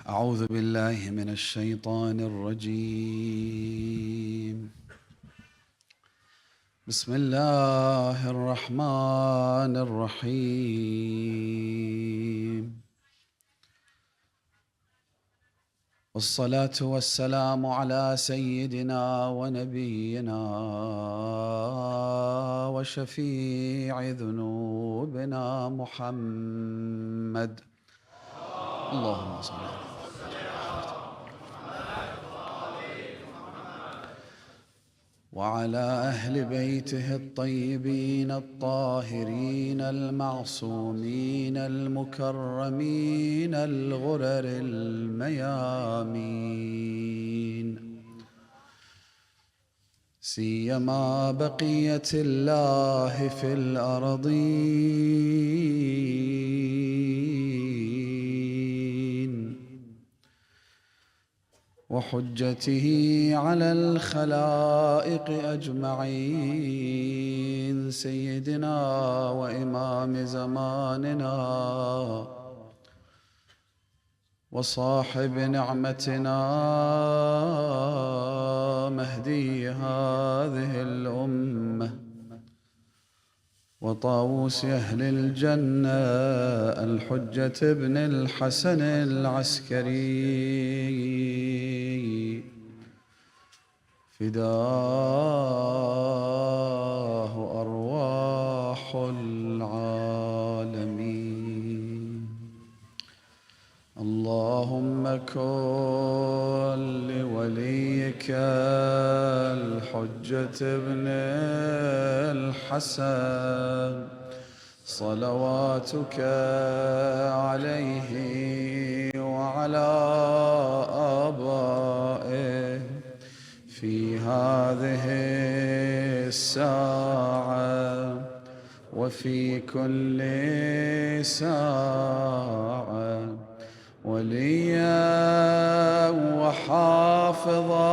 أعوذ بالله من الشيطان الرجيم. بسم الله الرحمن الرحيم. والصلاة والسلام على سيدنا ونبينا وشفيع ذنوبنا محمد. اللهم صل على وعلى أهل بيته الطيبين الطاهرين المعصومين المكرمين الغرر الميامين، سيما بقية الله في الأرضين، وحجته على الخلائق أجمعين، سيدنا وإمام زماننا وصاحب نعمتنا مهدي هذه الأمة وطاووس أهل الجنة الحجة بن الحسن العسكري، فداه أرواح العالمين. اللهم كن لوليك الحجة بن الحسن صلواتك عليه وعلى آبائه في هذه الساعة وفي كل ساعة، وليا وحافظا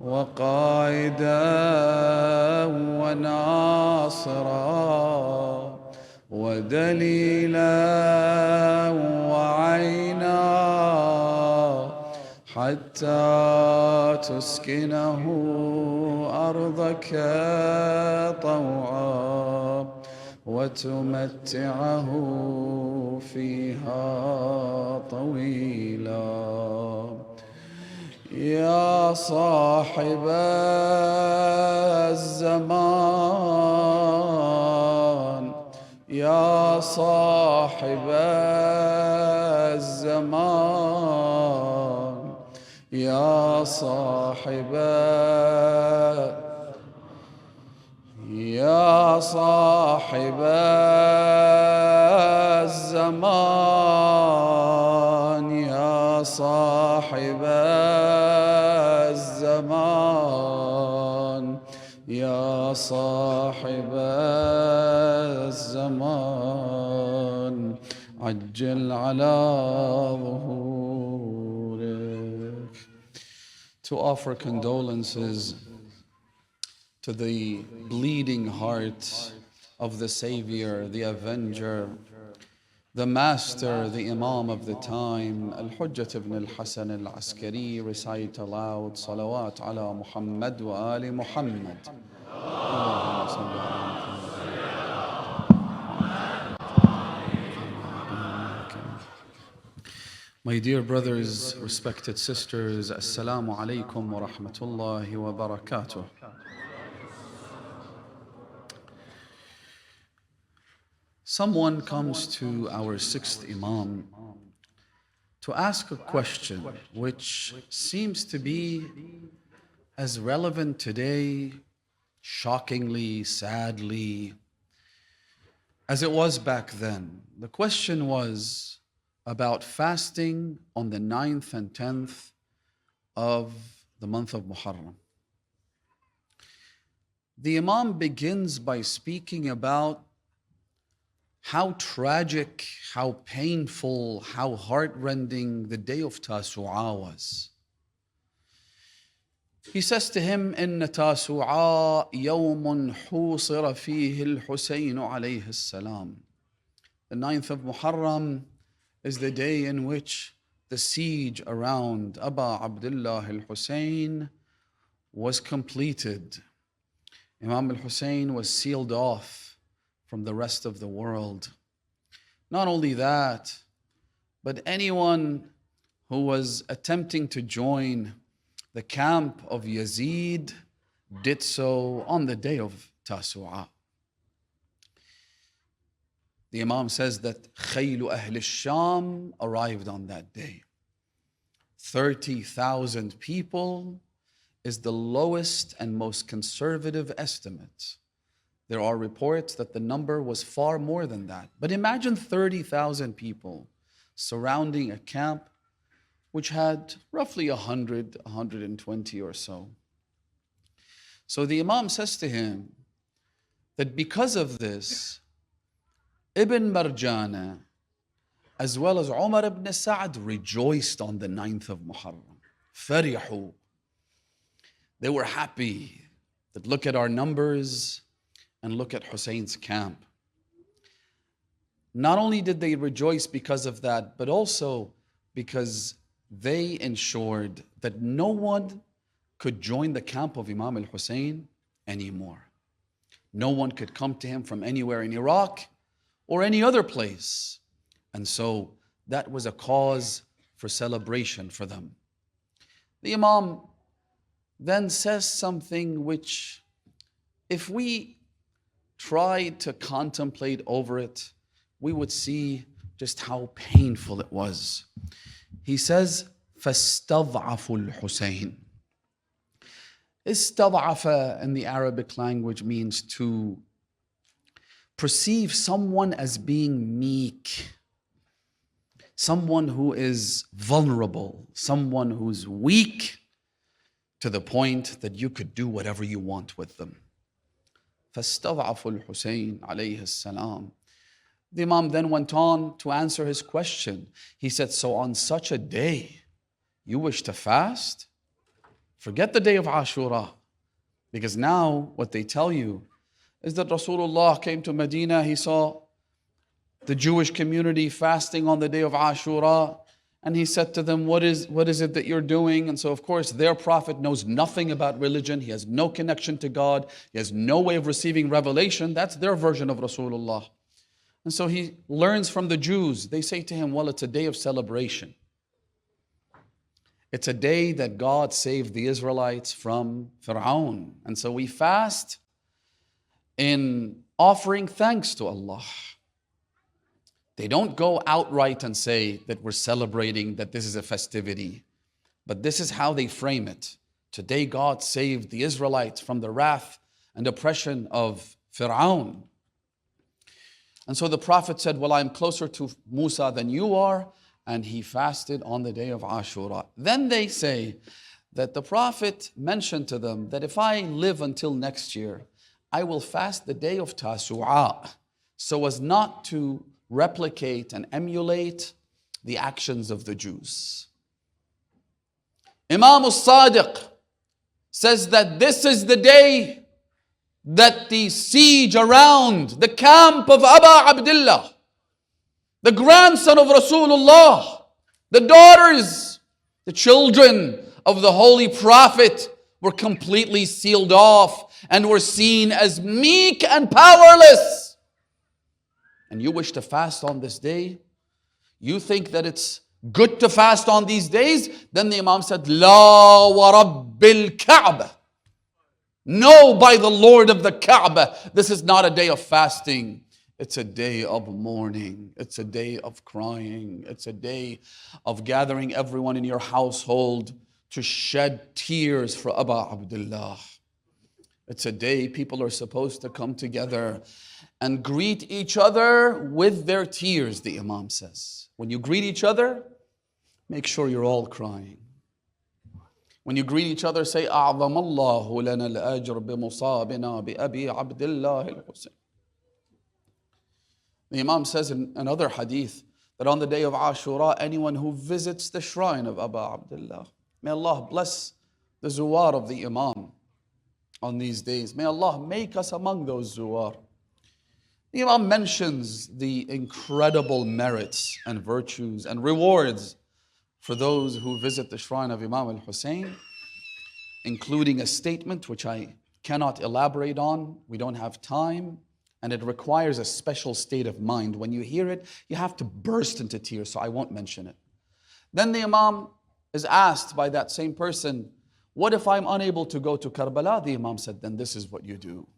وقائدا وناصرا ودليلا وعينا حتى تسكنه أرضك طوعا وتمتعه فيها طويلا. يا صاحب الزمان، يا صاحب الزمان، يا صاحب يا صاحب الزمان، يا صاحب الزمان، يا صاحب الزمان، عجل على ظهورك. To offer condolences to the bleeding heart of the Savior, the Avenger, the Master, the Imam of the time, Al-Hujjat ibn al-Hasan al-Askari. Recite aloud, Salawat ala Muhammad wa Ali Muhammad. Allahumma salli ala Muhammad. My dear brothers, respected sisters, Assalamu alaikum wa rahmatullahi wa barakatuh. Someone comes to our sixth Imam to ask a question which seems to be as relevant today, shockingly, sadly, as it was back then. The question was about fasting on the 9th and 10th of the month of Muharram. The Imam begins by speaking about how tragic, how painful, how heartrending the day of Tasu'a was. He says to him, إن تاسوعا يوم حوصر فيه الحسين عليه السلام. The 9th of Muharram is the day in which the siege around Aba Abdullah al-Hussein was completed. Imam al-Hussein was sealed off from the rest of the world. Not only that, but anyone who was attempting to join the camp of Yazid did so on the day of Tasu'a. The Imam says that Khaylu Ahl al-Sham arrived on that day. 30,000 people is the lowest and most conservative estimate. There are reports that the number was far more than that. But imagine 30,000 people surrounding a camp which had roughly 100, 120 or so. So the Imam says to him that because of this, Ibn Marjana, as well as Umar ibn Sa'd, rejoiced on the 9th of Muharram. Farihu. They were happy that look at our numbers and look at Hussein's camp. Not only did they rejoice because of that, but also because they ensured that no one could join the camp of Imam al-Hussein anymore. No one could come to him from anywhere in Iraq or any other place. And so that was a cause for celebration for them. The Imam then says something which, if we tried to contemplate over it, we would see just how painful it was. He says, فَاسْتَضْعَفُوا الْحُسَيْنِ. Istad'afa in the Arabic language means to perceive someone as being meek, someone who is vulnerable, someone who's weak to the point that you could do whatever you want with them. فَاسْتَضْعَفُوا الْحُسَيْنِ عَلَيْهِ السَّلَامِ. The Imam then went on to answer his question. He said, so on such a day, you wish to fast? Forget the day of Ashura. Because now what they tell you is that Rasulullah came to Medina, he saw the Jewish community fasting on the day of Ashura, and he said to them, what is it that you're doing? And so of course their prophet knows nothing about religion, he has no connection to God, he has no way of receiving revelation. That's their version of Rasulullah. And so he learns from the Jews. They say to him, well, it's a day of celebration. It's a day that God saved the Israelites from Fir'aun. And so we fast in offering thanks to Allah. They don't go outright and say that we're celebrating, that this is a festivity. But this is how they frame it. Today God saved the Israelites from the wrath and oppression of Fir'aun. And so the Prophet said, well, I'm closer to Musa than you are. And he fasted on the day of Ashura. Then they say that the Prophet mentioned to them that if I live until next year, I will fast the day of Tasu'a, so as not to replicate and emulate the actions of the Jews. Imam al-Sadiq says that this is the day that the siege around the camp of Aba Abdullah, the grandson of Rasulullah, the daughters, the children of the Holy Prophet were completely sealed off and were seen as meek and powerless. And you wish to fast on this day? You think that it's good to fast on these days? Then the Imam said, La wa rabbil Ka'bah. No, by the Lord of the Kaaba, this is not a day of fasting. It's a day of mourning. It's a day of crying. It's a day of gathering everyone in your household to shed tears for Aba Abdullah. It's a day people are supposed to come together and greet each other with their tears, the Imam says. When you greet each other, make sure you're all crying. When you greet each other, say, أعظم الله لنا الأجر بمصابنا بأبي عبد الله الحسين. The Imam says in another hadith that on the day of Ashura, anyone who visits the shrine of Aba Abdullah, may Allah bless the zuwar of the Imam on these days. May Allah make us among those zuwar. The Imam mentions the incredible merits and virtues and rewards for those who visit the shrine of Imam al-Hussein, including a statement which I cannot elaborate on. We don't have time, and it requires a special state of mind. When you hear it, you have to burst into tears, so I won't mention it. Then the Imam is asked by that same person, what if I'm unable to go to Karbala? The Imam said, then this is what you do.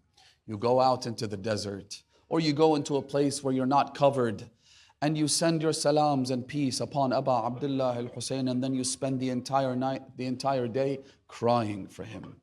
You go out into the desert, or you go into a place where you're not covered, and you send your salams and peace upon Aba Abdullah al-Hussein, and then you spend the entire night, the entire day crying for him.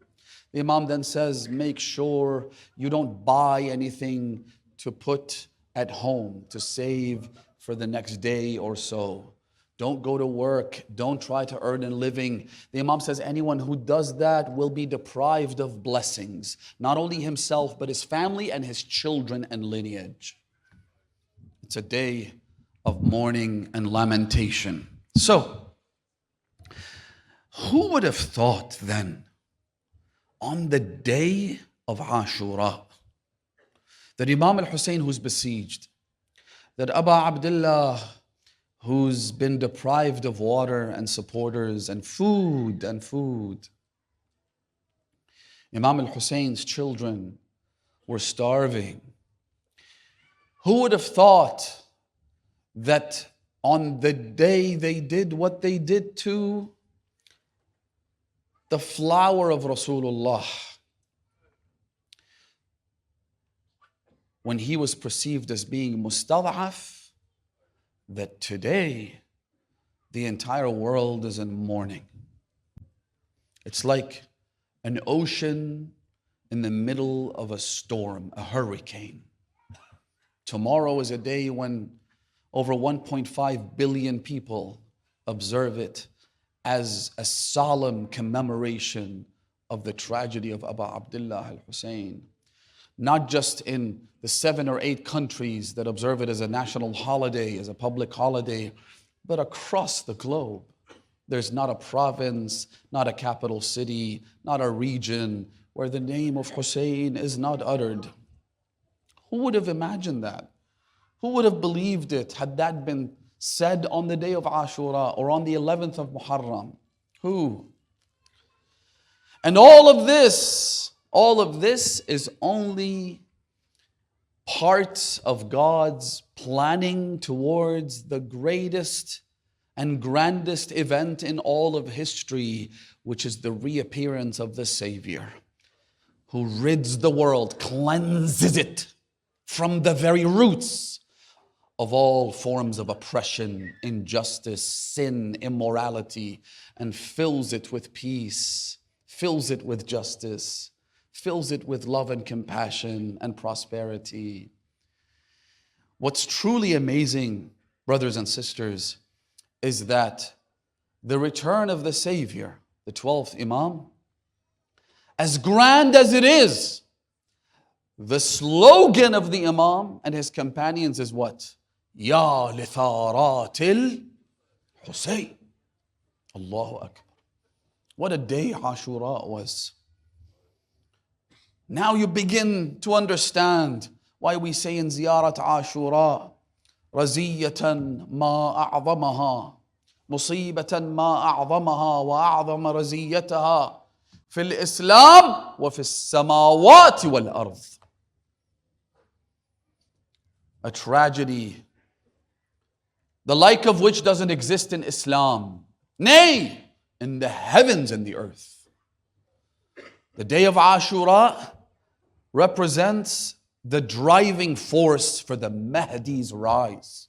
The Imam then says, make sure you don't buy anything to put at home to save for the next day or so. Don't go to work. Don't try to earn a living. The Imam says anyone who does that will be deprived of blessings. Not only himself, but his family and his children and lineage. It's a day of mourning and lamentation. So, who would have thought then, on the day of Ashura, that Imam al-Hussein who's besieged, that Aba Abdullah who's been deprived of water and supporters and food, Imam al-Hussein's children were starving. Who would have thought that on the day they did what they did to the flower of Rasulullah, when he was perceived as being mustad'af, that today the entire world is in mourning. It's like an ocean in the middle of a storm, a hurricane. Tomorrow is a day when over 1.5 billion people observe it as a solemn commemoration of the tragedy of Aba Abdullah al-Hussein. Not just in the 7 or 8 countries that observe it as a national holiday, as a public holiday, but across the globe. There's not a province, not a capital city, not a region where the name of Hussein is not uttered. Who would have imagined that? Who would have believed it had that been said on the day of Ashura or on the 11th of Muharram? Who? And all of this is only part of God's planning towards the greatest and grandest event in all of history, which is the reappearance of the Savior, who rids the world, cleanses it from the very roots of all forms of oppression, injustice, sin, immorality, and fills it with peace, fills it with justice, fills it with love and compassion and prosperity. What's truly amazing, brothers and sisters, is that the return of the Savior, the 12th Imam, as grand as it is, the slogan of the Imam and his companions is what? Ya litharatil Hussein. Allahu Akbar. What a day Ashura was. Now you begin to understand why we say in Ziyarat Ashura, Raziyatan ma a'zamaha, Musibatan ma a'zamaha wa a'zama raziyataha, fil Islam wa fis samawati wal ard. A tragedy, the like of which doesn't exist in Islam, nay, in the heavens and the earth. The day of Ashura represents the driving force for the Mahdi's rise.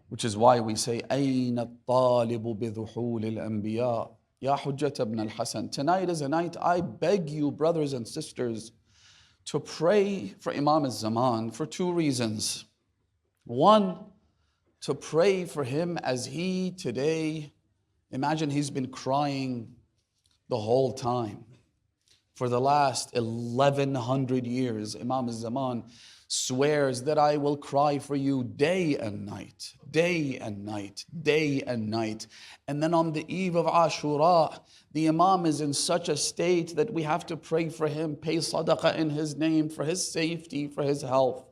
Which is why we say, أَيْنَ الطَّالِبُ بِذُحُولِ الْأَنْبِيَاءِ Ya Hujjat ibn al-Hasan. Tonight is a night I beg you, brothers and sisters, to pray for Imam al-Zaman for 2 reasons. One, to pray for him as he today, imagine he's been crying the whole time. For the last 1100 years, Imam al-Zaman swears that I will cry for you day and night, day and night, day and night. And then on the eve of Ashura, the Imam is in such a state that we have to pray for him, pay sadaqah in his name, for his safety, for his health.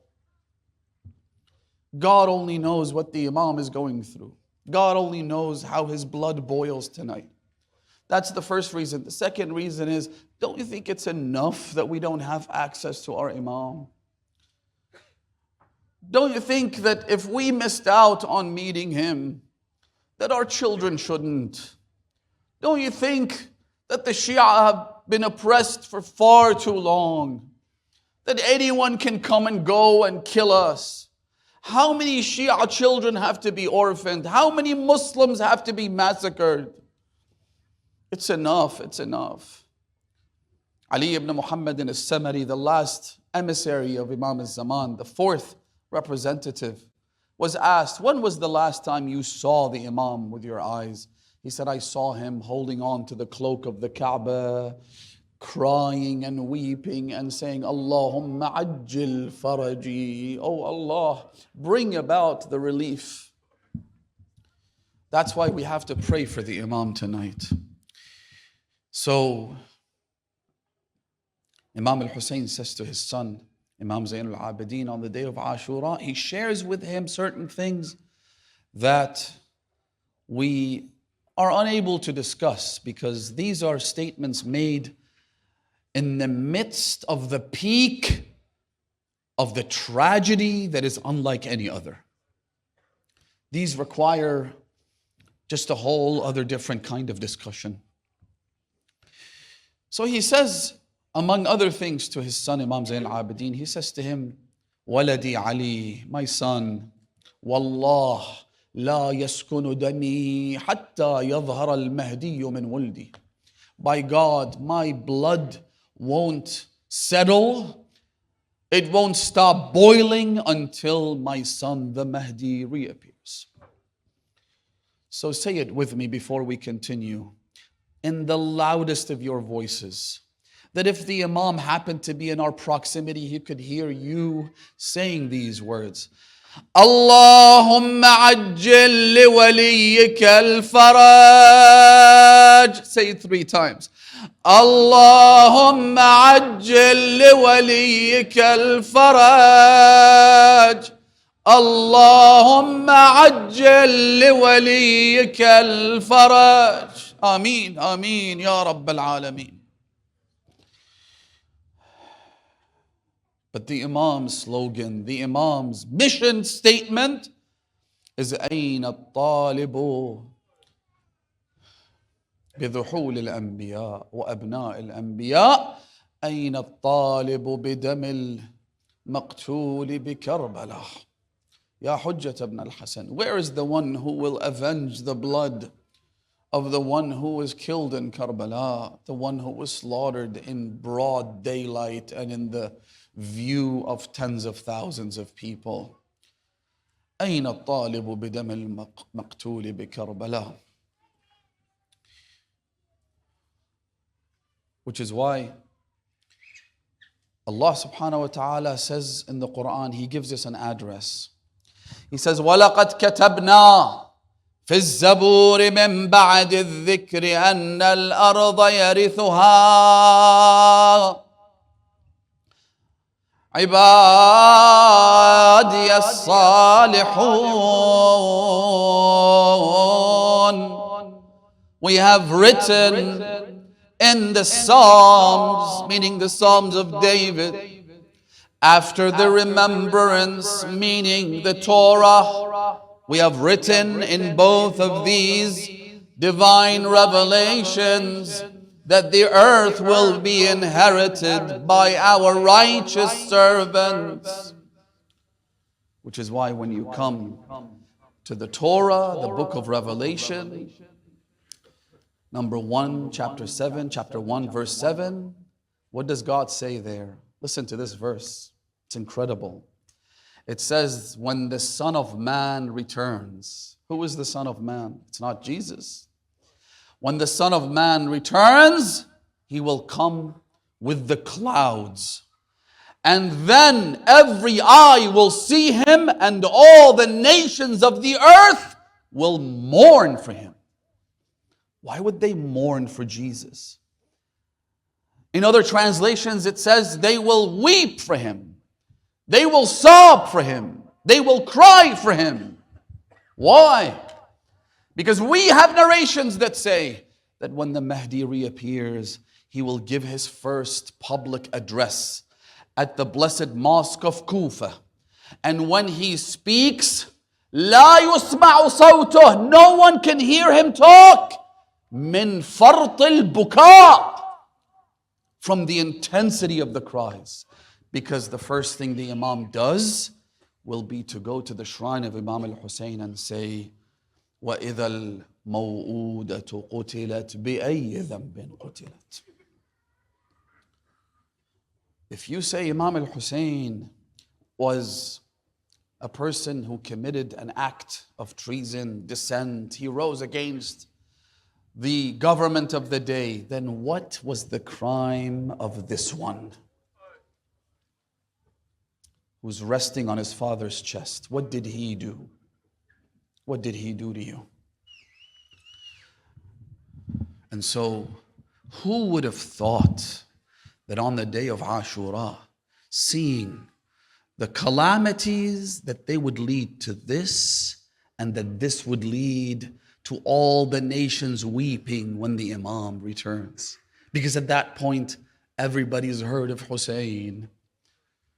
God only knows what the Imam is going through. God only knows how his blood boils tonight. That's the first reason. The second reason is, don't you think it's enough that we don't have access to our Imam? Don't you think that if we missed out on meeting him, that our children shouldn't? Don't you think that the Shia have been oppressed for far too long? That anyone can come and go and kill us? How many Shia children have to be orphaned? How many Muslims have to be massacred? It's enough, it's enough. Ali ibn Muhammad al-Samari, the last emissary of Imam al-Zaman, the fourth representative, was asked, when was the last time you saw the Imam with your eyes? He said, I saw him holding on to the cloak of the Kaaba, crying and weeping and saying, Allahumma ajjil faraji. Oh Allah, bring about the relief. That's why we have to pray for the Imam tonight. So, Imam al-Hussein says to his son, Imam Zayn al-Abidin, on the day of Ashura, he shares with him certain things that we are unable to discuss because these are statements made in the midst of the peak of the tragedy that is unlike any other. These require just a whole other different kind of discussion. So he says, among other things to his son Imam Zayn al-Abidin, he says to him, Waladi Ali, my son, Wallah, la yaskunu dami hatta yadhhar al-Mahdi min wuldi. By God, my blood won't settle, it won't stop boiling until my son the Mahdi reappears. So say it with me before we continue, in the loudest of your voices, that if the Imam happened to be in our proximity, he could hear you saying these words. Allahumma ajjil li waliyyika al-faraj. Say it 3 times. Allahumma ajjil li waliyyika al-faraj. Allahumma ajjil li waliyyika al-faraj. Ameen, ameen, ya Rabbal Alameen. But the Imam's slogan, the Imam's mission statement is أين الطالب بذحول الأنبياء وأبناء الأنبياء أين الطالب بدم المقتول بكربلاء يا حجة ابن الحسن. Where is the one who will avenge the blood of the one who was killed in Karbala, the one who was slaughtered in broad daylight and in the view of tens of thousands of people? أين الطالب بدم المقتول بكربلاء. Which is why Allah subhanahu wa ta'ala says in the Quran, He gives us an address. He says, وَلَقَدْ كَتَبْنَا في الزبور من بعد الذكر أن الأرض يرثها عبادي الصالحون. We have written in the Psalms, meaning the Psalms of David, after the remembrance, meaning the Torah, we have written in both of these divine revelations that the earth will be inherited by our righteous servants. Which is why when you come to the Torah, the book of Revelation, number 1, chapter 7, chapter 1, verse 7, what does God say there? Listen to this verse. It's incredible. It says, when the Son of Man returns. Who is the Son of Man? It's not Jesus. When the Son of Man returns, He will come with the clouds, And then every eye will see him, and all the nations of the earth will mourn for him. Why would they mourn for Jesus? In other translations, it says they will weep for him. They will sob for him. They will cry for him. Why? Because we have narrations that say that when the Mahdi reappears, he will give his first public address at the blessed mosque of Kufa. And when he speaks, لا يسمع صوته, no one can hear him talk. من فرط البكاء, from the intensity of the cries. Because the first thing the Imam does will be to go to the shrine of Imam al-Hussein and say, وَإِذَا الْمَوْءُودَةُ قُتِلَتْ بِأَيِّ ذَنْبٍ قُتِلَتْ. If you say Imam al-Hussein was a person who committed an act of treason, dissent, he rose against the government of the day, then what was the crime of this one who's resting on his father's chest? What did he do? What did he do to you? And so, who would have thought that on the day of Ashura, seeing the calamities that they would lead to this, and that this would lead to all the nations weeping when the Imam returns? Because at that point, everybody's heard of Hussein.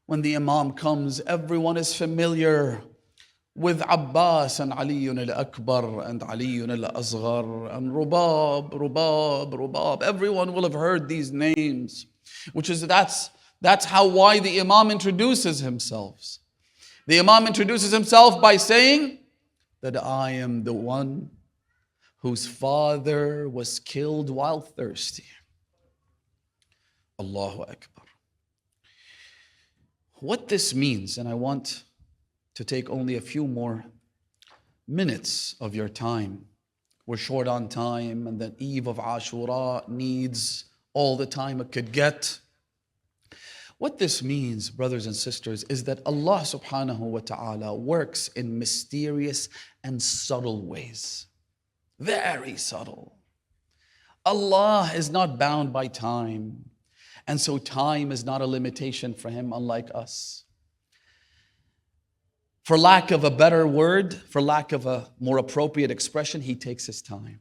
When the Imam comes, everyone is familiar with Abbas and Ali al-Akbar and Ali al-Asghar and Rubab. Everyone will have heard these names, which is that's why the Imam introduces himself. The Imam introduces himself by saying that I am the one whose father was killed while thirsty. Allahu Akbar. What this means, and I want to take only a few more minutes of your time. We're short on time, and the eve of Ashura needs all the time it could get. What this means, brothers and sisters, is that Allah subhanahu wa ta'ala works in mysterious and subtle ways. Very subtle. Allah is not bound by time, and so time is not a limitation for him, unlike us. For lack of a better word, for lack of a more appropriate expression, he takes his time.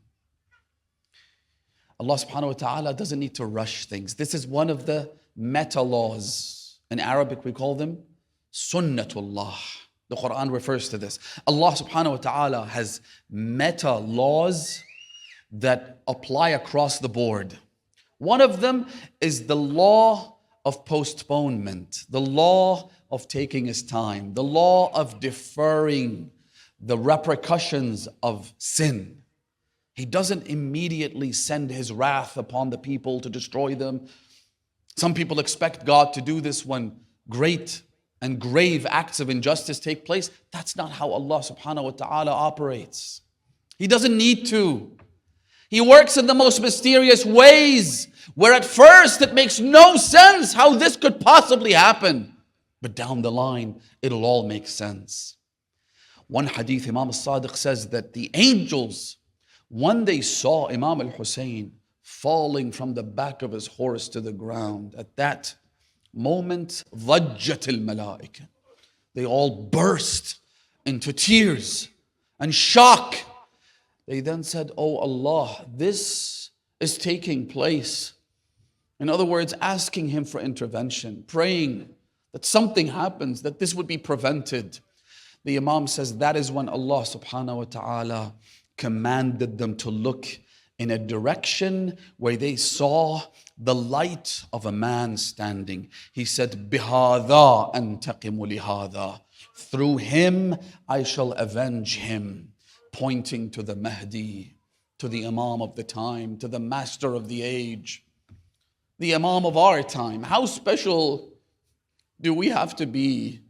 Allah subhanahu wa ta'ala doesn't need to rush things. This is one of the meta laws. In Arabic we call them sunnatullah. The Quran refers to this. Allah subhanahu wa ta'ala has meta laws that apply across the board. One of them is the law of postponement, the law of taking his time, the law of deferring the repercussions of sin. He doesn't immediately send his wrath upon the people to destroy them. Some people expect God to do this when great and grave acts of injustice take place. That's not how Allah subhanahu wa ta'ala operates. He doesn't need to. He works in the most mysterious ways, where at first it makes no sense how this could possibly happen. But down the line, it'll all make sense. One hadith, Imam al-Sadiq says that the angels, when they saw Imam al-Hussein falling from the back of his horse to the ground, at that moment, ضَجَّتِ الْمَلَائِكَةِ, they all burst into tears and shock. They then said, "Oh Allah, this is taking place." In other words, asking him for intervention, praying that something happens, that this would be prevented. The Imam says that is when Allah subhanahu wa ta'ala commanded them to look in a direction where they saw the light of a man standing. He said, بِهَذَا أَنْتَقِمُ لِهَذَا, through him I shall avenge him, pointing to the Mahdi, to the Imam of the time, to the master of the age, the Imam of our time. How special do we have to be?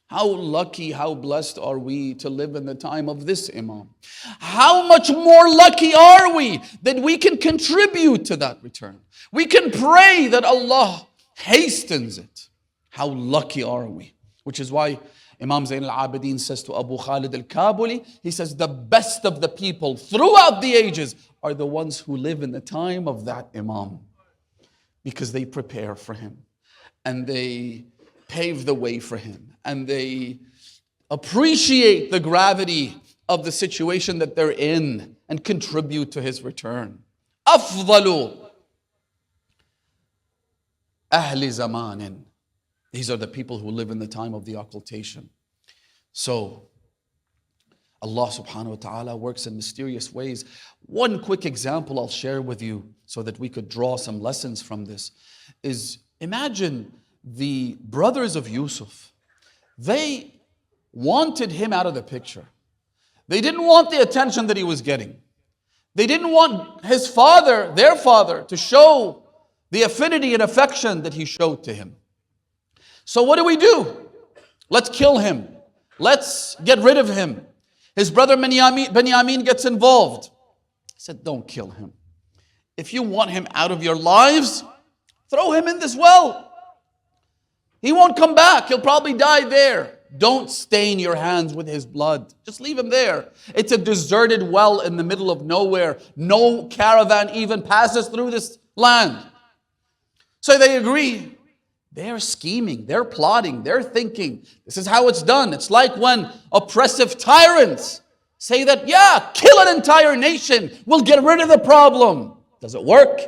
How lucky, how blessed are we to live in the time of this Imam? How much more lucky are we that we can contribute to that return? We can pray that Allah hastens it. How lucky are we? Which is why Imam Zayn al-Abidin says to Abu Khalid al-Kabuli, he says, the best of the people throughout the ages are the ones who live in the time of that Imam. Because they prepare for him, and they pave the way for him, and they appreciate the gravity of the situation that they're in and contribute to his return. أفضل أهل زمان. These are the people who live in the time of the occultation. So, Allah subhanahu wa ta'ala works in mysterious ways. One quick example I'll share with you so that we could draw some lessons from this is, imagine the brothers of Yusuf. They wanted him out of the picture. They didn't want the attention that he was getting. They didn't want his father, their father, to show the affinity and affection that he showed to him. So what do? Let's kill him. Let's get rid of him. His brother Benyamin gets involved. He said, don't kill him. If you want him out of your lives, throw him in this well. He won't come back. He'll probably die there. Don't stain your hands with his blood. Just leave him there. It's a deserted well in the middle of nowhere. No caravan even passes through this land. So they agree. They're scheming, they're plotting, they're thinking. This is how it's done. It's like when oppressive tyrants say that, yeah, kill an entire nation, we'll get rid of the problem. Does it work?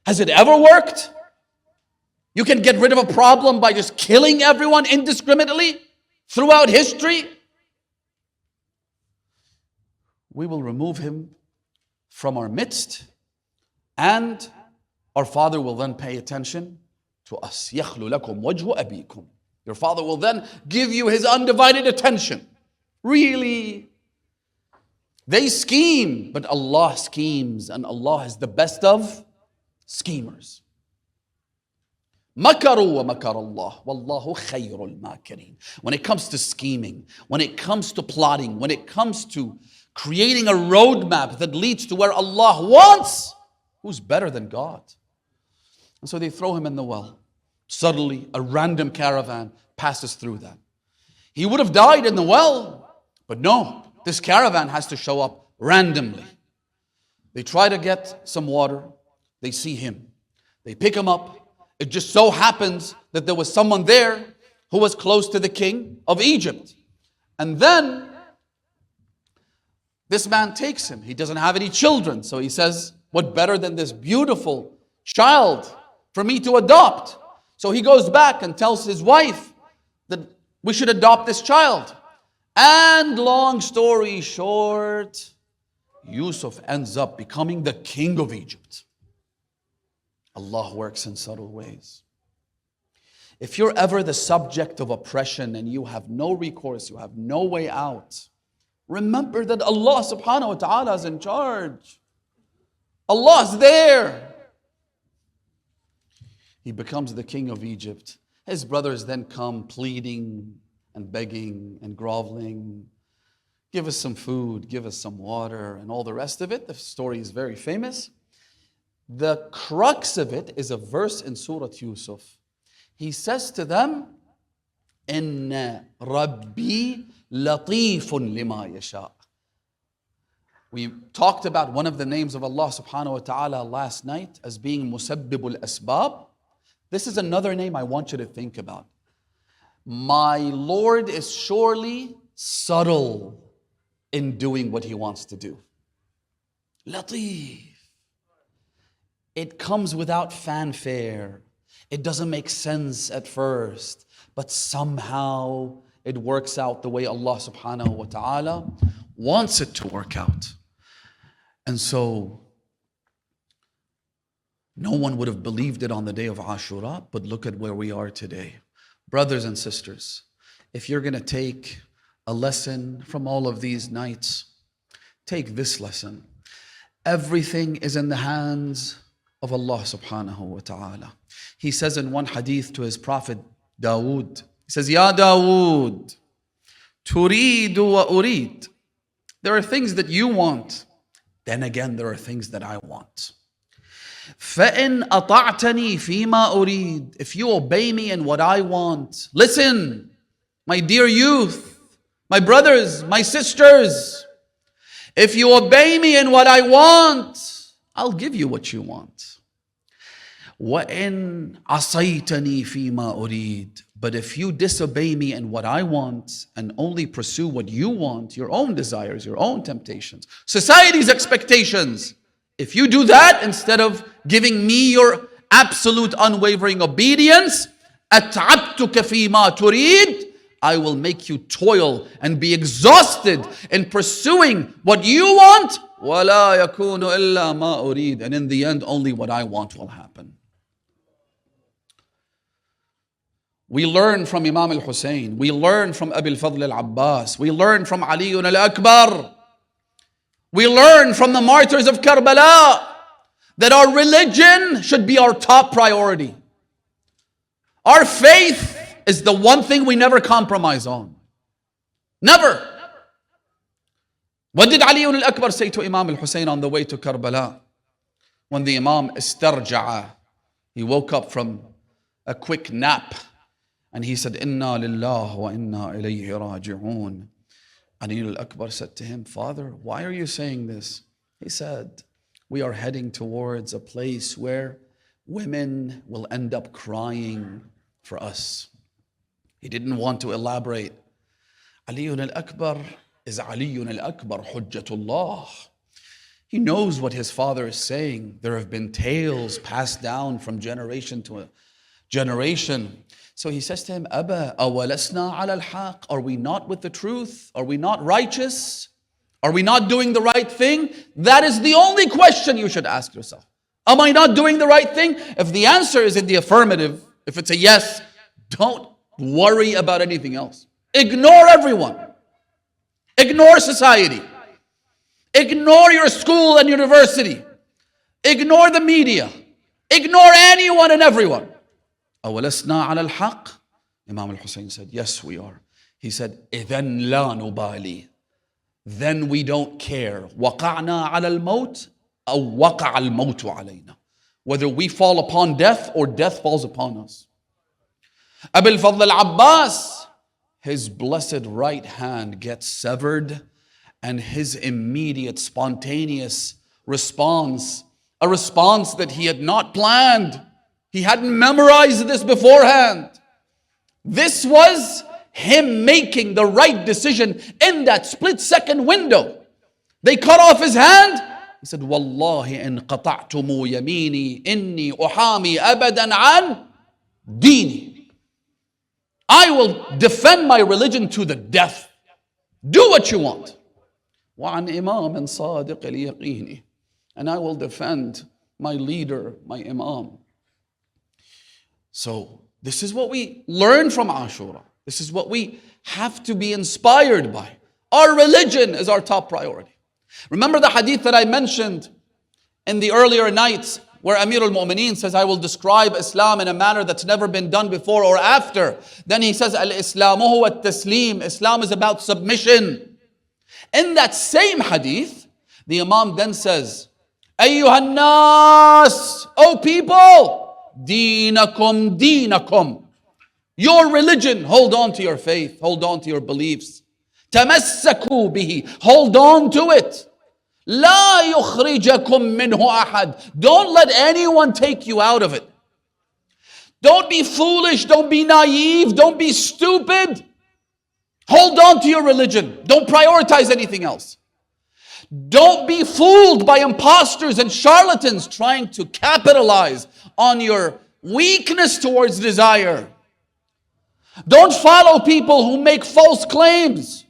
Has it ever worked? You can get rid of a problem by just killing everyone indiscriminately throughout history? We will remove him from our midst, and our father will then pay attention to us. يَخْلُ لَكُمْ وَجْهُ أَبِيكُمْ. Your father will then give you his undivided attention. Really? They scheme, but Allah schemes, and Allah is the best of schemers. مَكَرُوا وَمَكَرَ اللَّهُ وَاللَّهُ خَيْرُ الْمَاكِرِينَ. When it comes to scheming, when it comes to plotting, when it comes to creating a roadmap that leads to where Allah wants, who's better than God? And so they throw him in the well. Suddenly, a random caravan passes through that. He would have died in the well, but no, this caravan has to show up randomly. They try to get some water. They see him. They pick him up. It just so happens that there was someone there who was close to the king of Egypt. And then this man takes him. He doesn't have any children. So he says, what better than this beautiful child for me to adopt? So he goes back and tells his wife that we should adopt this child. And long story short, Yusuf ends up becoming the king of Egypt. Allah works in subtle ways. If you're ever the subject of oppression and you have no recourse, you have no way out, remember that Allah subhanahu wa ta'ala is in charge. Allah is there. He becomes the king of Egypt. His brothers then come pleading and begging and groveling. Give us some food, give us some water, and all the rest of it. The story is very famous. The crux of it is a verse in Surah Yusuf. He says to them, Inna Rabbi latifun lima yasha. We talked about one of the names of Allah subhanahu wa ta'ala last night as being Musabbibul Asbab. This is another name I want you to think about. My Lord is surely subtle in doing what He wants to do. Latif. It comes without fanfare. It doesn't make sense at first, but somehow it works out the way Allah subhanahu wa ta'ala wants it to work out. And so, no one would have believed it on the day of Ashura, but look at where we are today. Brothers and sisters, if you're going to take a lesson from all of these nights, take this lesson. Everything is in the hands of Allah subhanahu wa ta'ala. He says in one hadith to his prophet Dawood, he says, Ya Dawood, turidu wa urid. There are things that you want. Then again, there are things that I want. فَإِنْ أَطَعْتَنِي فِيمَا أُرِيد. If you obey me in what I want. Listen, my dear youth, my brothers, my sisters. If you obey me in what I want, I'll give you what you want. وَإِنْ عَصَيْتَنِي فِيمَا أُرِيد. But if you disobey me in what I want and only pursue what you want, your own desires, your own temptations, society's expectations, if you do that instead of giving me your absolute unwavering obedience, أَتْعَبْتُكَ فِيمَا تُرِيد. I will make you toil and be exhausted in pursuing what you want. وَلَا يَكُونُ إِلَّا مَا أُرِيد. And in the end, only what I want will happen. We learn from Imam al-Hussein. We learn from Abi al-Fadl al-Abbas. We learn from Ali al-Akbar. We learn from the martyrs of Karbala that our religion should be our top priority. Our faith is the one thing we never compromise on. Never. What did Ali al-Akbar say to Imam al-Hussein on the way to Karbala? When the Imam istarja'a, he woke up from a quick nap and he said, Inna lillah wa inna ilayhi raji'un. Ali al-Akbar said to him, Father, why are you saying this? He said, we are heading towards a place where women will end up crying for us. He didn't want to elaborate. Ali al-Akbar is Ali al-Akbar, Hujjatullah. He knows what his father is saying. There have been tales passed down from generation to generation. So he says to him, Aba, awalasna ala al-haq. Are we not with the truth? Are we not righteous? Are we not doing the right thing? That is the only question you should ask yourself. Am I not doing the right thing? If the answer is in the affirmative, if it's a yes, don't worry about anything else. Ignore everyone. Ignore society. Ignore your school and university. Ignore the media. Ignore anyone and everyone. أَوَلَسْنَا عَلَى الْحَقِّ. Imam al-Hussein said, yes, we are. He said, إِذَنْ لَا نُبَالِي. Then we don't care. وَقَعْنَا عَلَى الْمَوْتِ أَوْ وَقَعَ الْمَوْتُ عَلَيْنَا. Whether we fall upon death or death falls upon us. Abi al-Fadl al-Abbas, his blessed right hand gets severed and his immediate spontaneous response, a response that he had not planned. He hadn't memorized this beforehand. This was him making the right decision in that split-second window. They cut off his hand. He said, Wallahi in qata'tumu yamini inni uhami abadan an dini. I will defend my religion to the death. Do what you want. وعن إمام صادق اليقين. And I will defend my leader, my Imam. So this is what we learn from Ashura. This is what we have to be inspired by. Our religion is our top priority. Remember the hadith that I mentioned in the earlier nights where Amir al-Mu'mineen says, I will describe Islam in a manner that's never been done before or after. Then he says, Al-Islamu huwa at-taslim. Islam is about submission. In that same hadith, the Imam then says, Ayyuhan nas, O people, Deenakum, deenakum. Your religion, hold on to your faith, hold on to your beliefs. Tamassaku bihi, hold on to it. La yukhrijakum minhu ahad. Don't let anyone take you out of it. Don't be foolish, don't be naive, don't be stupid. Hold on to your religion. Don't prioritize anything else. Don't be fooled by imposters and charlatans trying to capitalize on your weakness towards desire. Don't follow people who make false claims.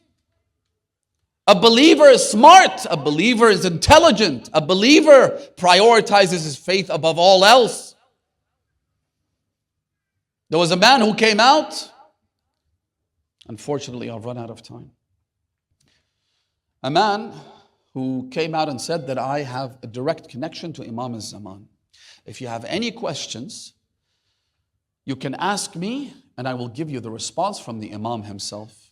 A believer is smart. A believer is intelligent. A believer prioritizes his faith above all else. There was a man who came out. Unfortunately, I've run out of time. A man who came out and said that I have a direct connection to Imam al-Zaman. If you have any questions, you can ask me and I will give you the response from the Imam himself.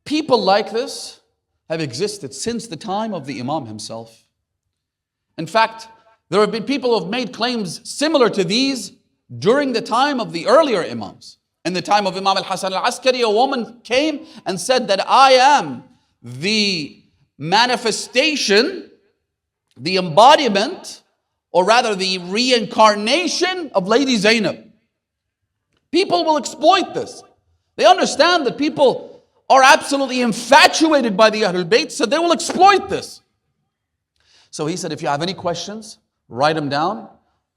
People like this have existed since the time of the Imam himself. In fact, There have been people who have made claims similar to these during the time of the earlier Imams. In the time of Imam al-Hasan al-Askari, a woman came and said that I am the manifestation, the embodiment, or rather the reincarnation of Lady Zainab. People will exploit this. They understand that people are absolutely infatuated by the Ahlul Bayt, so they will exploit this. So he said, if you have any questions, write them down.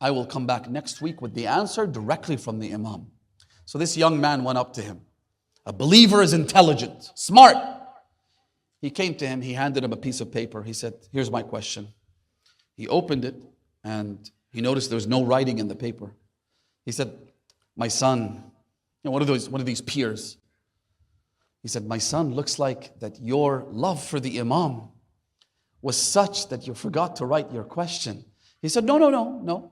I will come back next week with the answer directly from the Imam. So this young man went up to him. A believer is intelligent, smart. He came to him, he handed him a piece of paper. He said, here's my question. He opened it and he noticed there was no writing in the paper. He said, my son, one of these peers. He said, my son, looks like that your love for the Imam was such that you forgot to write your question. He said, no.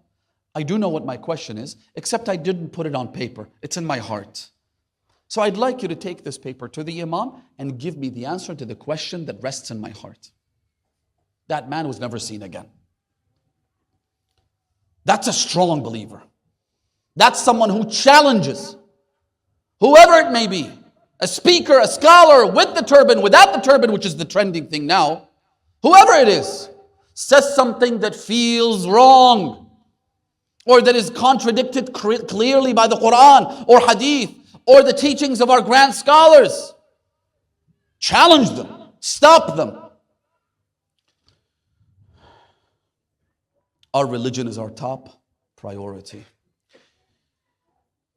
I do know what my question is, except I didn't put it on paper. It's in my heart. So I'd like you to take this paper to the Imam and give me the answer to the question that rests in my heart. That man was never seen again. That's a strong believer. That's someone who challenges, whoever it may be, a speaker, a scholar, with the turban, without the turban, which is the trending thing now, whoever it is, says something that feels wrong, or that is contradicted clearly by the Quran or Hadith or the teachings of our grand scholars. Challenge them, stop them. Our religion is our top priority.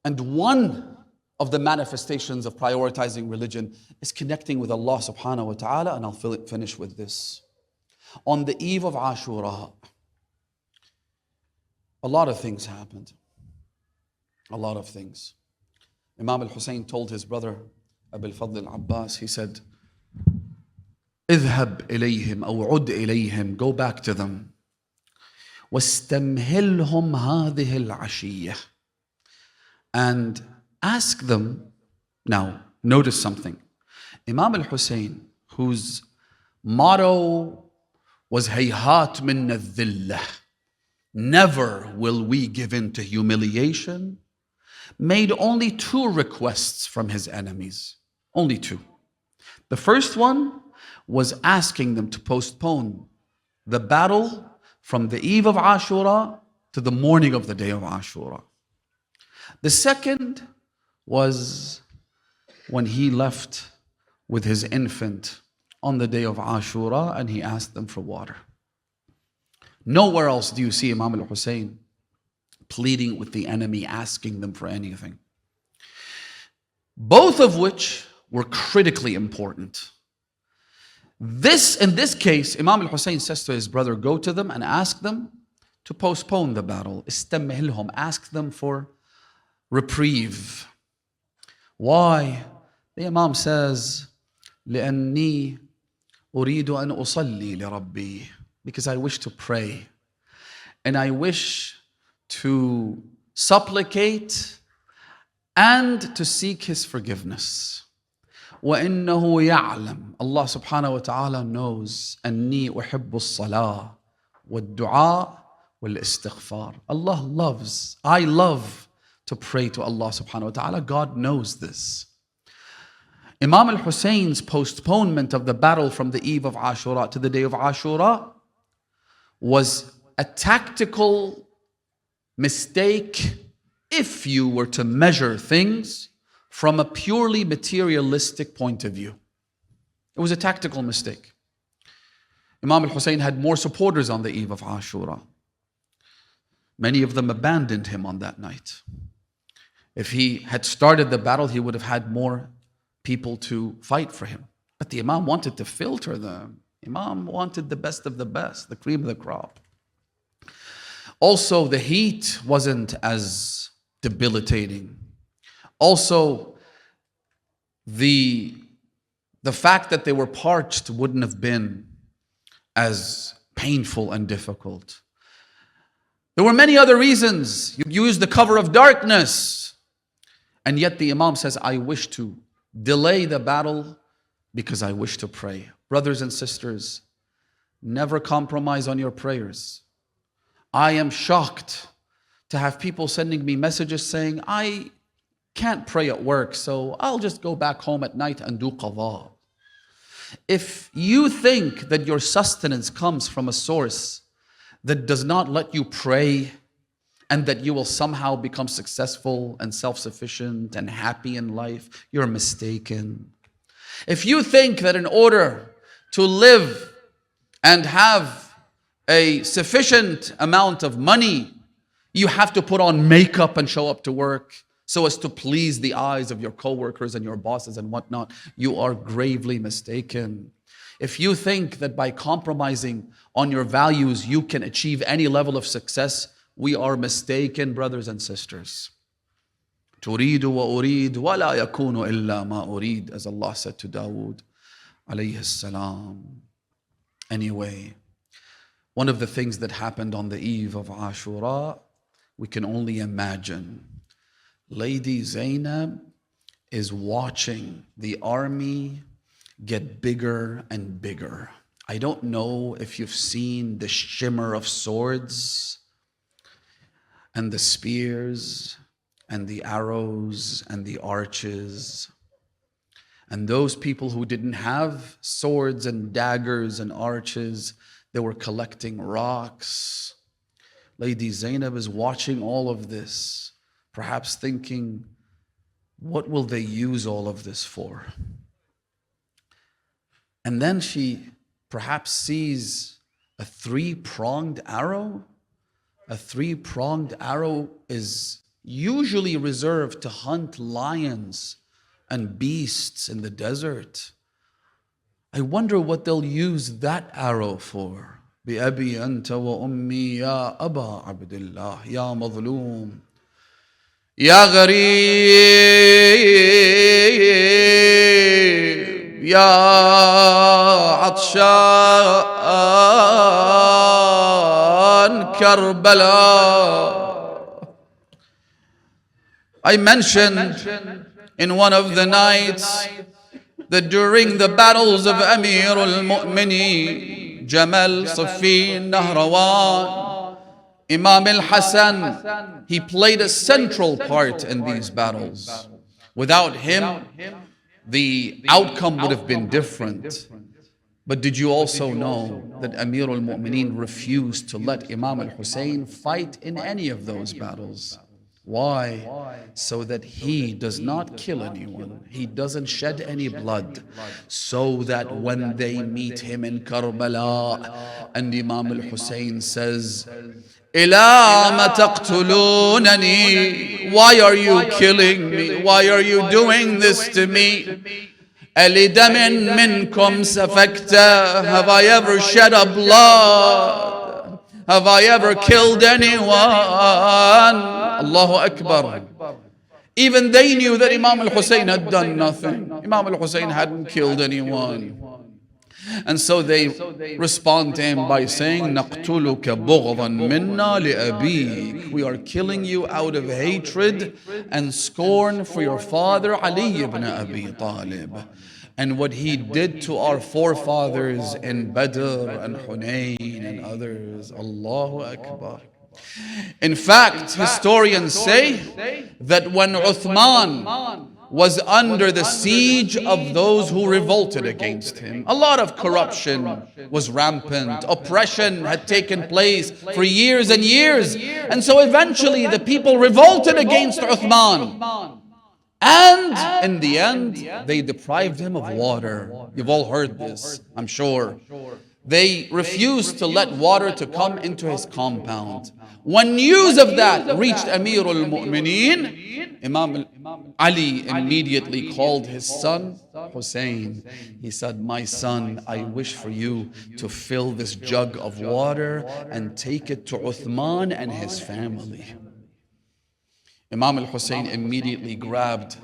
And one of the manifestations of prioritizing religion is connecting with Allah subhanahu wa ta'ala, and I'll finish with this. On the eve of Ashura, a lot of things happened. A lot of things. Imam al-Hussein told his brother, Abu al-Fadl al-Abbas, he said, اذهب إليهم أو عد إليهم, go back to them. واستمهلهم هذه العشية, and ask them. Now, notice something. Imam al-Hussein, whose motto was هيهات من الذلة, never will we give in to humiliation, made only two requests from his enemies. Only two. The first one was asking them to postpone the battle from the eve of Ashura to the morning of the day of Ashura. The second was when he left with his infant on the day of Ashura and he asked them for water. Nowhere else do you see Imam al-Hussein pleading with the enemy, asking them for anything. Both of which were critically important. In this case, Imam al-Hussein says to his brother, go to them and ask them to postpone the battle. Istamhilhum, ask them for reprieve. Why? The Imam says, لأني أريد أن أصلي لربي, because I wish to pray and I wish to supplicate and to seek His forgiveness. وَإِنَّهُ يَعْلَمُ, Allah subhanahu wa ta'ala knows, أَنِّي أُحِبُّ الصَّلَاةِ وَالدُّعَاءِ وَالْإِسْتِغْفَارِ. Allah loves, I love to pray to Allah subhanahu wa ta'ala. God knows this. Imam al-Hussein's postponement of the battle from the eve of Ashura to the day of Ashura was a tactical mistake if you were to measure things from a purely materialistic point of view. It was a tactical mistake. Imam al-Hussein had more supporters on the eve of Ashura. Many of them abandoned him on that night. If he had started the battle, he would have had more people to fight for him. But the Imam wanted to filter them. Imam wanted the best of the best, the cream of the crop. Also, the heat wasn't as debilitating. Also, the fact that they were parched wouldn't have been as painful and difficult. There were many other reasons. You used the cover of darkness. And yet the Imam says, I wish to delay the battle because I wish to pray. Brothers and sisters, never compromise on your prayers. I am shocked to have people sending me messages saying, I can't pray at work, so I'll just go back home at night and do qadha. If you think that your sustenance comes from a source that does not let you pray, and that you will somehow become successful and self-sufficient and happy in life, you're mistaken. If you think that in order to live and have a sufficient amount of money, you have to put on makeup and show up to work so as to please the eyes of your coworkers and your bosses and whatnot, you are gravely mistaken. If you think that by compromising on your values you can achieve any level of success, we are mistaken, brothers and sisters. تريد وأريد ولا يكون إلا ما أريد, as Allah said to Dawood alayhi salam. Anyway, one of the things that happened on the eve of Ashura, we can only imagine. Lady Zainab is watching the army get bigger and bigger. I don't know if you've seen the shimmer of swords and the spears and the arrows and the arches. And those people who didn't have swords and daggers and arches, they were collecting rocks. Lady Zainab is watching all of this, perhaps thinking, what will they use all of this for? And then she perhaps sees a three-pronged arrow. A three-pronged arrow is usually reserved to hunt lions and beasts in the desert. I wonder what they'll use that arrow for. بأبي أنت وأمي يا أبا عبد الله يا مظلوم يا غريب يا عطشان كربلاء. I mentioned in one of the nights that during the battles of Amir al-Mu'minin, Jamal, Siffin, Nahrawan, Imam al-Hassan, he played a central part in these battles. Without him, the outcome would have been different. But did you also know that Amir al-Mu'minin refused to let Imam al-Hussein fight in any of those battles? Why? So that he does not kill anyone, he doesn't shed any blood, so that when they meet him in Karbala and Imam al-Hussein says, إِلَا مَا تَقْتُلُونَنِي, why are you killing me? Why are you doing this to me? أَلِدَمٍ مِنْكُمْ سَفَكْتَ, have I ever shed a blood? Have I ever killed anyone? Allahu Akbar. Even they knew that Imam al-Hussein had done nothing. Imam al-Hussein hadn't killed anyone. And so they respond to him by saying, نَقْتُلُكَ بُغْضًا مِنَّا لِأَبِيكَ, we are killing you out of hatred and scorn for your father Ali ibn Abi Talib. And what he did to our forefathers in Badr and Hunayn and others. Allahu Akbar. In fact, historians say that when Uthman was under the siege of those who revolted against him, a lot of corruption was rampant. Oppression had taken place for years and years. And so eventually the people revolted against Uthman. And in the end, they deprived him of water. You've all heard this, I'm sure. They refused to let water to come into his compound. When news of that reached Amir al-Mu'minin, Imam Ali immediately called his son Hussein. He said, my son, I wish for you to fill this jug of water and take it to Uthman and his family. Imam al-Hussein immediately grabbed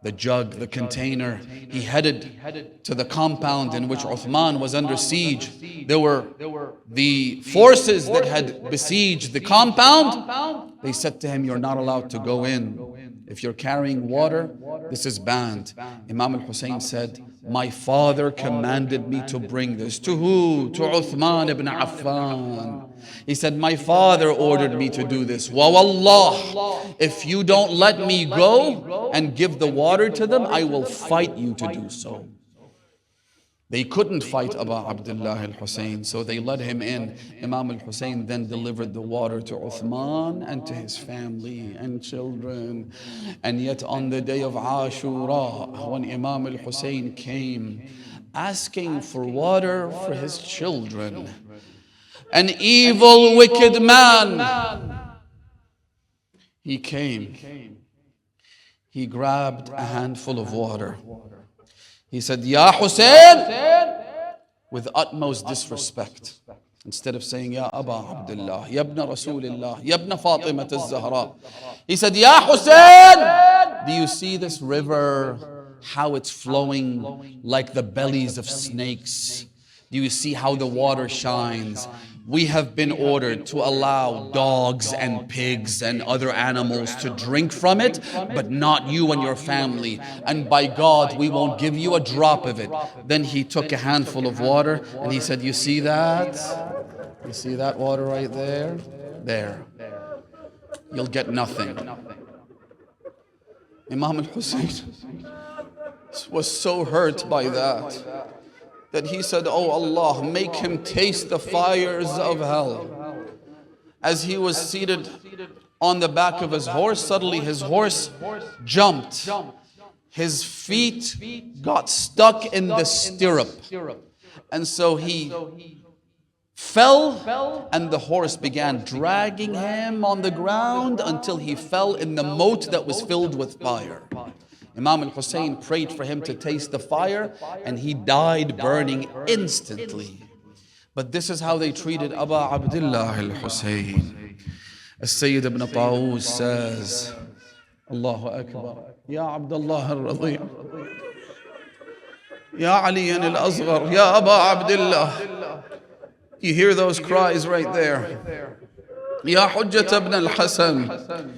the jug, the container. He headed to the compound in which Uthman was under siege. There were the forces that had besieged the compound. They said to him, you're not allowed to go in. If you're carrying water, this is banned. Imam al-Hussein said, my father commanded me to bring this. To who? To Uthman ibn Affan. He said, my father ordered me to do this. Wa wallah, if you don't let me go and give the water to them, I will fight you to do so. They couldn't fight Abu Abdullah al-Hussein, so they let him in. Imam al-Hussein then delivered the water to Uthman and to his family and children. And yet on the day of Ashura, when Imam al-Hussein came asking for water for his children, an evil, wicked man, he came. He grabbed a handful of water. He said, Ya Hussein, with utmost disrespect. Instead of saying, Ya Aba Abdullah, Ya ibn Rasulullah, Ya ibn Fatima al-Zahra. He said, Ya Hussein, do you see this river, how it's flowing like the bellies of snakes? Do you see how the water shines? We have been ordered to allow dogs and pigs and other animals to drink from it, but not you and your family. And by God, we won't give you a drop of it. Then he took a handful of water and he said, you see that? You see that water right there? There. You'll get nothing. Imam al-Hussein was so hurt by that he said, oh Allah, make him taste the fires of hell. As he was seated on the back of his horse, suddenly his horse jumped. His feet got stuck in the stirrup. And so he fell, and the horse began dragging him on the ground until he fell in the moat that was filled with fire. Imam al-Hussein prayed for him to taste the fire, and he died burning instantly. But this is how they treated Abu Abdullah al-Hussein. As-Sayyid ibn Tawus says, Allahu Akbar, Ya Abdullah al-Radi, Ya Ali al-Asghar, Ya Abu Abdullah. You hear those cries right there. Ya Hujjat ibn al-Hasan.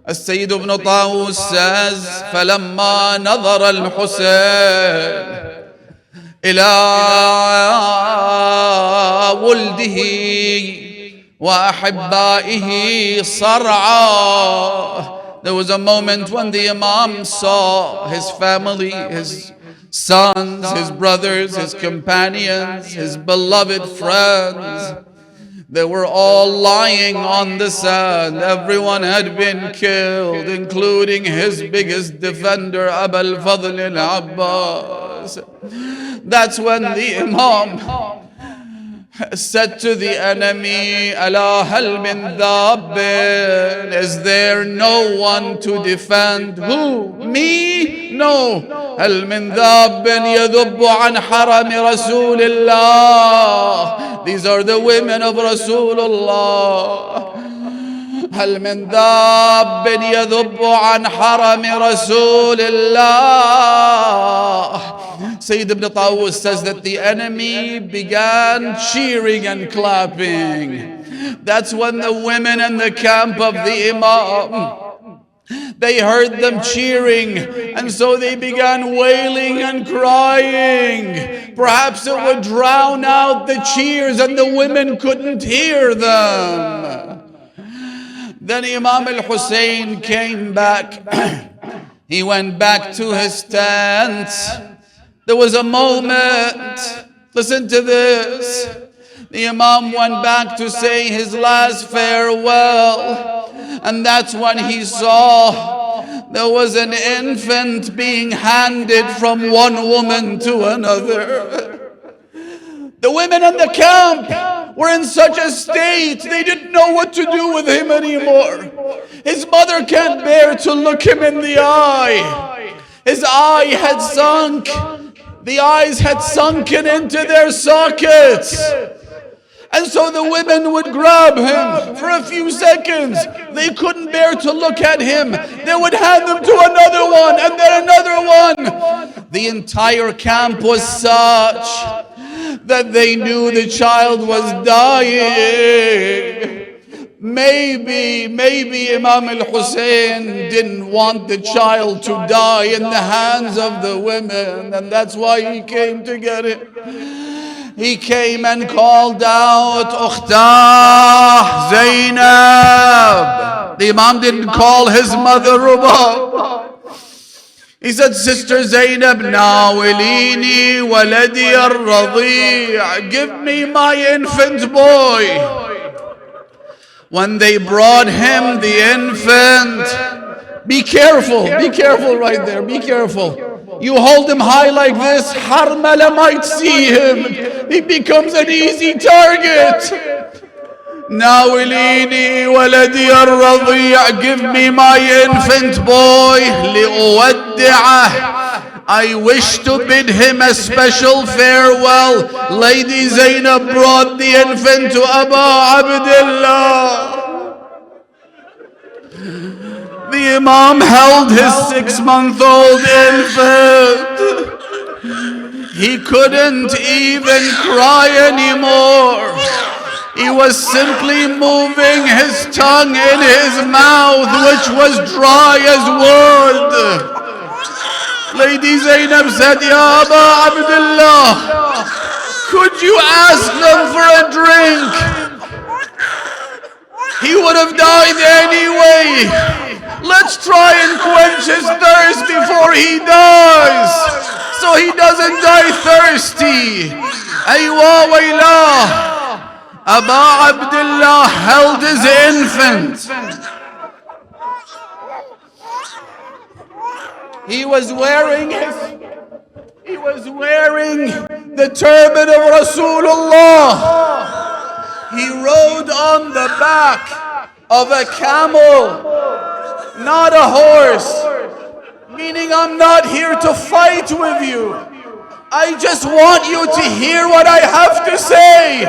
السيد ابن طاووس says فلما نظر الحسين إلى ولده وأحبائه صرعى. There was a moment when the Imam saw his family, his sons, his brothers, his companions, his beloved friends. They were all lying on the sand. Everyone had been killed, including his biggest defender, Abu al-Fadl al-Abbas. That's when the Imam said to the enemy, Ala hal min dhabbin? Is there no one to defend? Who? Me? No. Hal min dhabbin yadubbu an harami Rasulillah? These are the women of Rasulullah. هل من ذاب يذب عن حرم رسول الله. Sayyid ibn Tawus says that the enemy began cheering and clapping. That's when the women in the camp of the Imam, they heard them cheering, and so they began wailing and crying. Perhaps it would drown out the cheers and the women couldn't hear them. Then Imam al-Hussein came back. He went back to his tent. There was a moment. Listen to this. The Imam went back to say his last farewell. And that's when he saw there was an infant being handed from one woman to another. The women in the camp were in such a state, they didn't know what to do with him anymore. His mother can't bear to look him in the eye. His eye had sunk. The eyes had sunken into their sockets. And so the women would grab him for a few seconds. They couldn't bear to look at him. They would hand him to another one and then another one. The entire camp was such that they knew the child was dying. maybe Imam al-Hussein didn't want the child to die in the hands of the women, and that's why he came to get it. He came and called out, Ukhtah Zainab. The Imam didn't call his mother Rubab. He said, Sister Zainab, Nawilini waladi ar-radhi', give me my infant boy. When they brought him the infant, be careful right there, be careful. You hold him high like this, Harmala might see him. He becomes an easy target. Nawilini waladi ar-radhi', give me my infant boy. Li'uwaddi'ah, I wish to bid him a special farewell. Lady Zainab brought the infant to Abu Abdullah. The Imam held his 6-month-old infant. He couldn't even cry anymore. He was simply moving his tongue in his mouth, which was dry as wood. Lady Zainab said, Ya Abu Abdullah, could you ask them for a drink? He would have died anyway. Let's try and quench his thirst before he dies, so he doesn't die thirsty. Aywa waylah. Abu Abdullah held his infant. He was wearing the turban of Rasulullah. He rode on the back of a camel, not a horse, meaning I'm not here to fight with you. I just want you to hear what I have to say.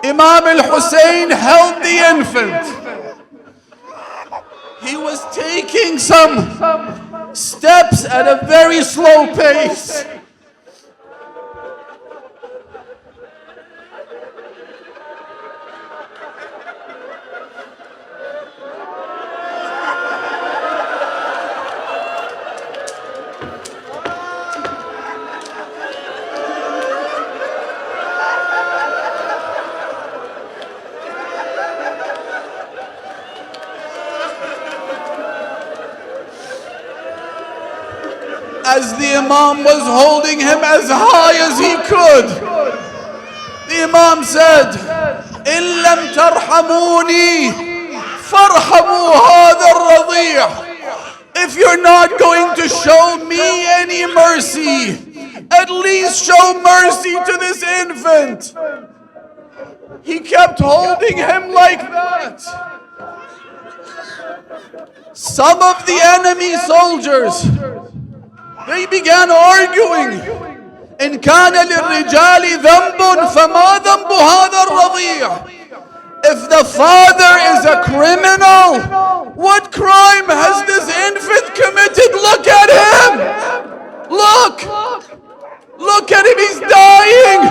Imam al-Hussein held the infant. He was taking some steps at a very slow pace. As the Imam was holding him as high as he could, the Imam said, إِن لَمْ تَرْحَمُونِي فَارْحَمُوا هَذَا الرَّضِيعَ. If you're not going to show me any mercy, at least show mercy to this infant. He kept holding him like that. Some of the enemy soldiers, they began arguing. إن كان للرجال ذنب فما ذنب هذا الرضيع. If the father is a criminal, what crime has this infant committed? Look at him. Look at him, he's dying.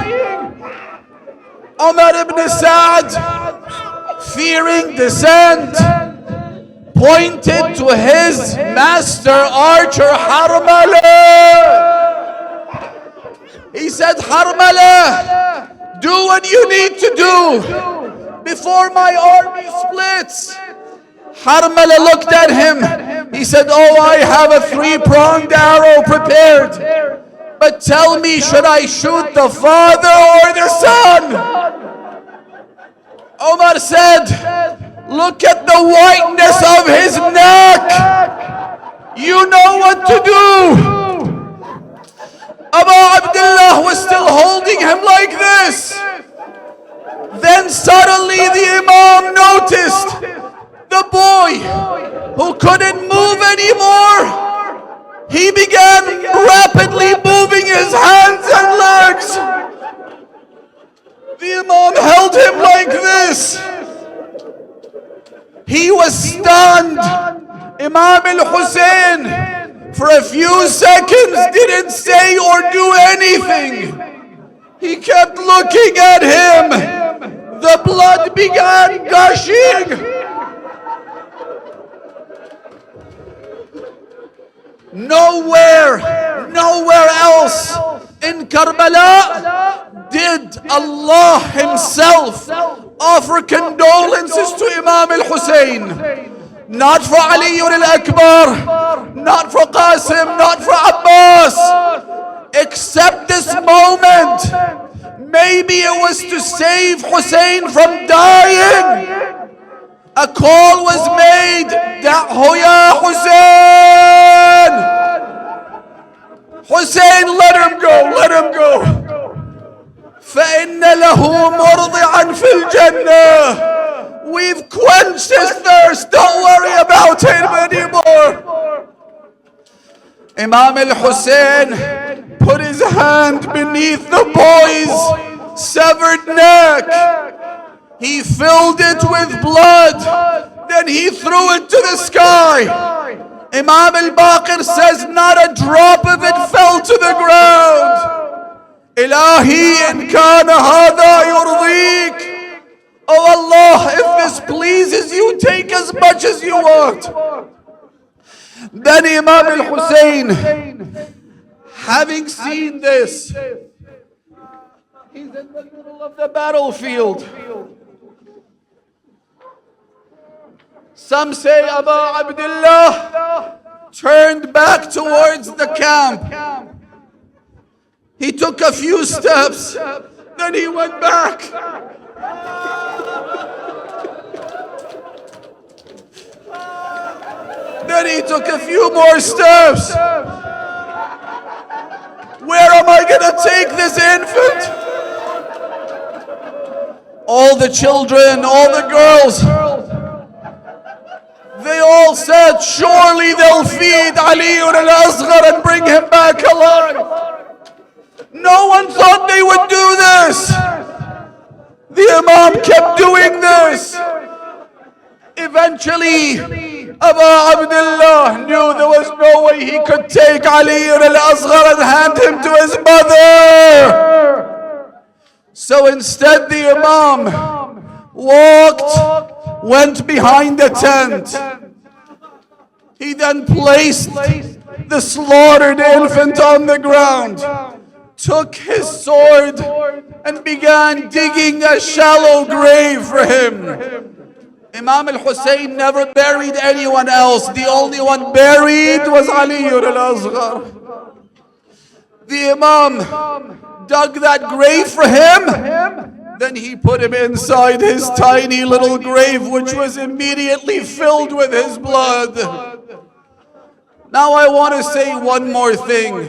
Umar ibn Sa'd, fearing dissent, pointed to his master archer Harmala. He said, Harmala, do what you need to do before my army splits. Harmala looked at him. He said, oh, I have a 3-pronged arrow prepared. But tell me, should I shoot the father or the son? Omar said, look at the whiteness of his neck. You know what to do. Abu Abdullah was still holding him like this. Then suddenly the Imam noticed the boy who couldn't move anymore. He began rapidly moving his hands and legs. The Imam held him like this. He was stunned. Imam al-Hussein, for a few seconds, didn't say or do anything. He kept looking at him. The blood began gushing. Nowhere else in Karbala did Allah Himself offer condolences to Imam al-Hussein. Not for Ali al-Akbar, not for Qasim, not for Abbas, except this moment. Maybe it was to save Hussein from dying. A call was made, Da'hu ya Hussein! Hussein, let him go, let him go. فَإِنَّ لَهُ مُرْضِعًا فِي الْجَنَّةِ. We've quenched his thirst, don't worry about him anymore. Imam al-Hussein put his hand beneath the boy's severed neck. He filled it with blood, then he threw it to the sky. Imam al-Baqir says not a drop of it fell to the ground. Ilahi in kana hada yurdik. Oh Allah, if this pleases you, take as much as you want. Then Imam al-Hussein, having seen this, he's in the middle of the battlefield. Some say Abu Abdullah turned back towards the camp. He took a few steps, then he went back. Then he took a few more steps. Where am I going to take this infant? All the children, all the girls, they all said, surely they'll feed Ali al-Asghar and bring him back alive. No one thought they would do this. The Imam kept doing this. Eventually, Abu Abdullah knew there was no way he could take Ali al-Asghar and hand him to his mother. So instead the Imam went behind the tent. He then placed the slaughtered infant on the ground, took his sword and began digging a shallow grave for him. Imam al-Hussein never buried anyone else. The only one buried was Ali al-Asghar. The Imam dug that grave for him. Then he put him inside his tiny little grave, which was immediately filled with his blood. Now I want to say one more thing.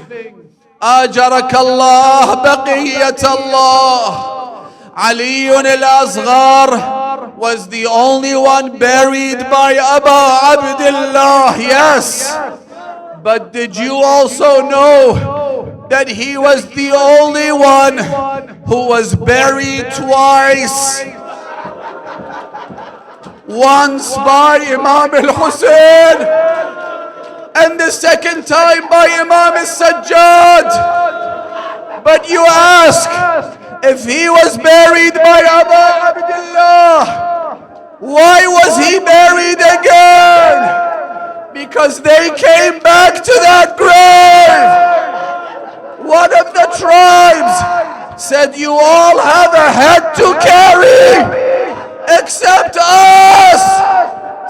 Ajarakallah baqiyyatallah. Ali al-Asghar was the only one buried by Abu Abdullah, yes. But did you also know that he was the only one who was buried twice? Once by Imam al-Hussein, and the second time by Imam al-Sajjad. But you ask, if he was buried by Abu Abdullah, why was he buried again? Because they came back to that grave. One of the tribes said, you all have a head to carry except us.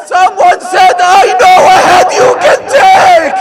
Someone said, I know a head you can take.